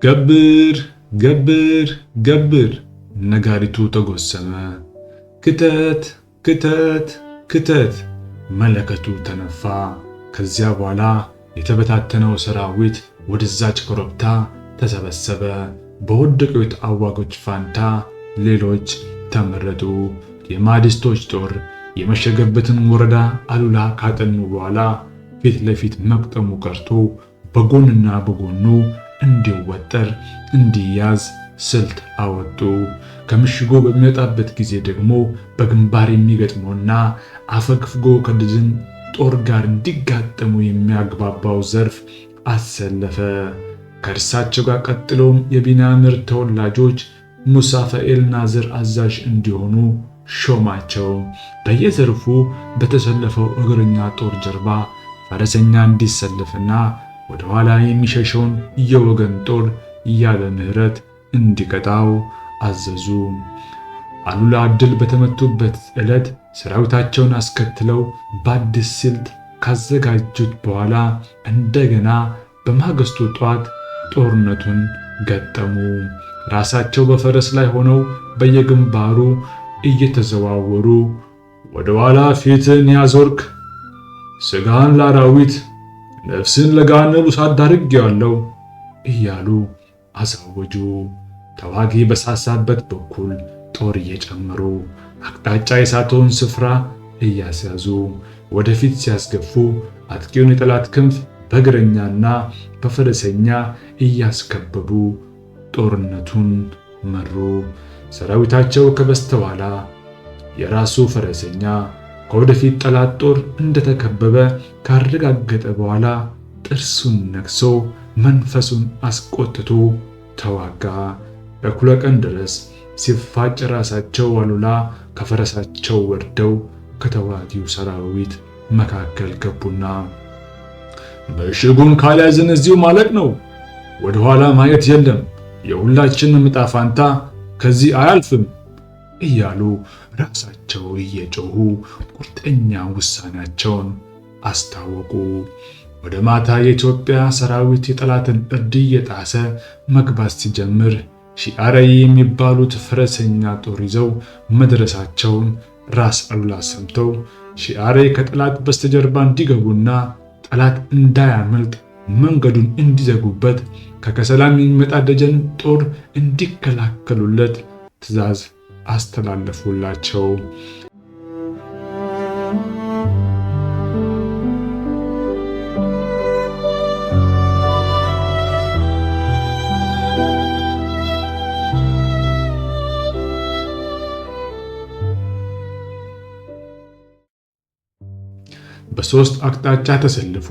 ገብር ገብር ገብር ነጋሪቱ ተጎሰመ። ክተት ክተት ክተት መለከቱ ተነፋ። ከዚያ በኋላ የተበታተነው ሰራዊት ወደዛች ኮረብታ ተሰበሰበ። በወደቁት አዋጎች ፋንታ ሌሎች ተመረጡ። የማዲስቶች ጦር የመሸገበትን ወረዳ አሉላ ካጠኑ በኋላ ፊት ለፊት መቅጠሙ ቀርቶ በጎንና በጎኑ እንዲወጠር እንዲያዝ ስልት አወጡ። ከምሽጎ በሚወጣበት ጊዜ ደግሞ በግንባር የሚገጥመውና አፈግፍጎ ከድዝን ጦር ጋር እንዲጋጠሙ የሚያግባባው ዘርፍ አሰለፈ። ከእርሳቸው ጋር ቀጥሎም የቢንያምር ተወላጆች ሙሳፈኤል ናዝር አዛዥ እንዲሆኑ ሾማቸው። በየዘርፉ በተሰለፈው እግረኛ ጦር ጀርባ ፈረሰኛ እንዲሰለፍና ወደ ኋላ የሚሸሸውን የወገን ጦር ያለ ምሕረት እንዲቀጣው አዘዙ። አሉላ ድል በተመቱበት ዕለት ሰራዊታቸውን አስከትለው በአዲስ ስልት ካዘጋጁት በኋላ እንደገና በማግስቱ ጧት ጦርነቱን ገጠሙ። ራሳቸው በፈረስ ላይ ሆነው በየግንባሩ እየተዘዋወሩ ወደ ኋላ ፊትን ያዞርክ ስጋን ለአራዊት ነፍስን ለገሃነም እሳት ዳርጌዋለሁ እያሉ አሳወጁ። ተዋጊ በሳሳበት በኩል ጦር እየጨመሩ አቅጣጫ የሳተውን ስፍራ እያስያዙ ወደፊት ሲያስገፉ አጥቂውን የጠላት ክንፍ በእግረኛና በፈረሰኛ እያስከበቡ ጦርነቱን መሩ። ሰራዊታቸው ከበስተኋላ፣ የራሱ ፈረሰኛ ከወደፊት ጠላት ጦር እንደተከበበ ካረጋገጠ በኋላ ጥርሱን ነክሶ መንፈሱን አስቆጥቶ ተዋጋ። እኩለ ቀን ድረስ ሲፋጭ ራሳቸው አሉላ ከፈረሳቸው ወርደው ከተዋጊው ሰራዊት መካከል ገቡና ምሽጉን ካልያዝን እዚሁ ማለቅ ነው፣ ወደ ኋላ ማየት የለም፣ የሁላችንም ዕጣ ፋንታ ከዚህ አያልፍም እያሉ ራሳቸው እየጮሁ ቁርጠኛ ውሳኔያቸውን አስታወቁ። ወደ ማታ የኢትዮጵያ ሰራዊት የጠላትን እርድ እየጣሰ መግባት ሲጀምር ሺአረይ የሚባሉት ፈረሰኛ ጦር ይዘው መድረሳቸውን ራስ አሉላ ሰምተው ሺአረይ ከጠላት በስተጀርባ እንዲገቡና ጠላት እንዳያመልጥ መንገዱን እንዲዘጉበት ከከሰላም የሚመጣ ደጀን ጦር እንዲከላከሉለት ትዕዛዝ አስተላለፉላቸው። በሶስት አቅጣጫ ተሰልፎ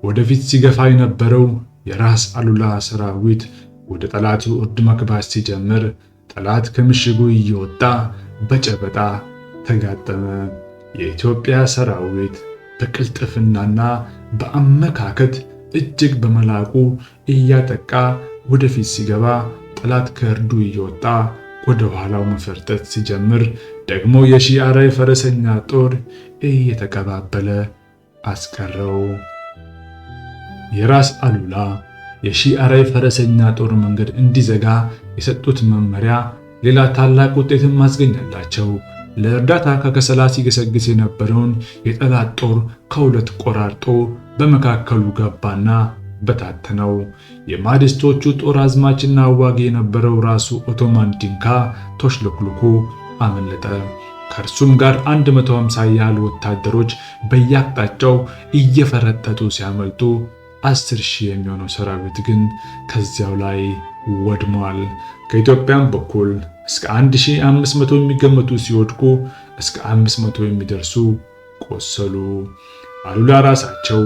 ወደፊት ሲገፋ የነበረው የራስ አሉላ ሰራዊት ወደ ጠላቱ እርድ መግባት ሲጀምር ጠላት ከምሽጉ እየወጣ በጨበጣ ተጋጠመ። የኢትዮጵያ ሰራዊት በቅልጥፍናና በአመካከት እጅግ በመላቁ እያጠቃ ወደፊት ሲገባ ጠላት ከእርዱ እየወጣ ወደ ኋላው መፈርጠጥ ሲጀምር ደግሞ የሺአረይ ፈረሰኛ ጦር እየተቀባበለ አስቀረው። የራስ አሉላ የሺአረይ ፈረሰኛ ጦር መንገድ እንዲዘጋ የሰጡት መመሪያ ሌላ ታላቅ ውጤትን ማስገኘላቸው። ለእርዳታ ከከሰላ ሲገሰግስ የነበረውን የጠላት ጦር ከሁለት ቆራርጦ በመካከሉ ገባና በታተነው። የማዲስቶቹ ጦር አዝማችና አዋጊ የነበረው ራሱ ኦቶማን ዲንካ ተሽለክልኮ አመለጠ። ከእርሱም ጋር 150 ያህል ወታደሮች በየአቅጣጫው እየፈረጠጡ ሲያመልጡ 10,000 የሚሆነው ሰራዊት ግን ከዚያው ላይ ወድሟል። ከኢትዮጵያም በኩል እስከ 1500 የሚገመቱ ሲወድቁ እስከ 500 የሚደርሱ ቆሰሉ። አሉላ ራሳቸው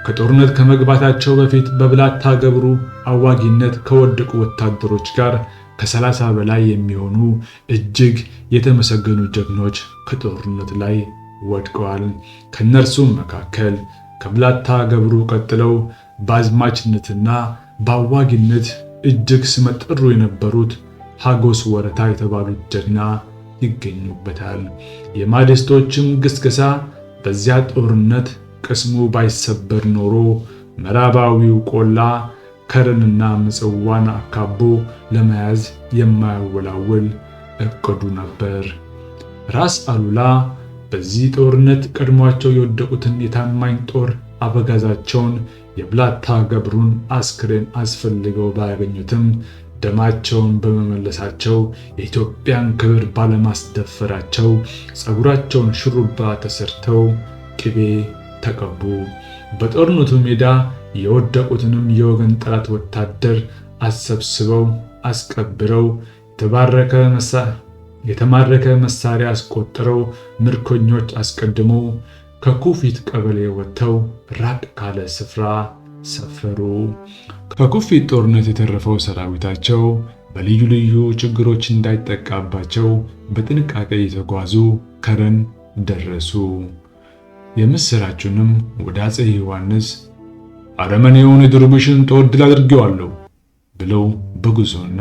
ከጦርነት ከመግባታቸው በፊት በብላታ ገብሩ አዋጊነት ከወደቁ ወታደሮች ጋር ከ30 በላይ የሚሆኑ እጅግ የተመሰገኑ ጀግኖች ከጦርነት ላይ ወድቀዋል። ከነርሱም መካከል ከብላታ ገብሩ ቀጥለው በአዝማችነትና በአዋጊነት እጅግ ስመጥሩ የነበሩት ሀጎስ ወረታ የተባሉት ጀግና ይገኙበታል። የማዲስቶችም ግስገሳ በዚያ ጦርነት ቅስሙ ባይሰበር ኖሮ ምዕራባዊው ቆላ ከረንና ምጽዋን አካቦ ለመያዝ የማያወላውል እቅዱ ነበር። ራስ አሉላ በዚህ ጦርነት ቀድሟቸው የወደቁትን የታማኝ ጦር አበጋዛቸውን የብላታ ገብሩን አስክሬን አስፈልገው ባያገኙትም ደማቸውን በመመለሳቸው የኢትዮጵያን ክብር ባለማስደፈራቸው ፀጉራቸውን ሽሩባ ተሰርተው ቅቤ ተቀቡ። በጦርነቱ ሜዳ የወደቁትንም የወገን ጠላት ወታደር አሰብስበው አስቀብረው የተማረከ መሳሪያ አስቆጥረው ምርኮኞች አስቀድመው ከኩፊት ቀበሌ ወጥተው ራቅ ካለ ስፍራ ሰፈሩ። ከኩፊት ጦርነት የተረፈው ሰራዊታቸው በልዩ ልዩ ችግሮች እንዳይጠቃባቸው በጥንቃቄ የተጓዙ ከረን ደረሱ። የምስራቹንም ወደ አፄ ዮሐንስ አረመኔውን የድርቡሽን ጦር ድል አድርጌዋለሁ ብለው በጉዞና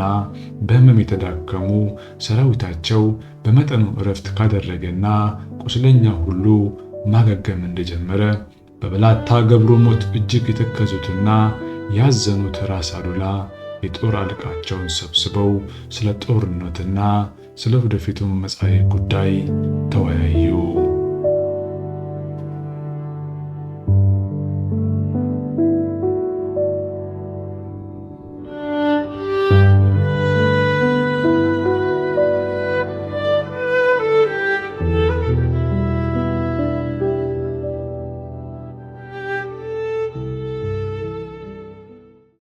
በሕመም የተዳከሙ ሰራዊታቸው በመጠኑ እረፍት ካደረገና ቁስለኛ ሁሉ ማገገም እንደጀመረ በብላታ ገብሩ ሞት እጅግ የተከዙትና ያዘኑት ራስ አሉላ የጦር አለቃቸውን ሰብስበው ስለ ጦርነትና ስለ ወደፊቱ መጻኢ ጉዳይ ተወያዩ።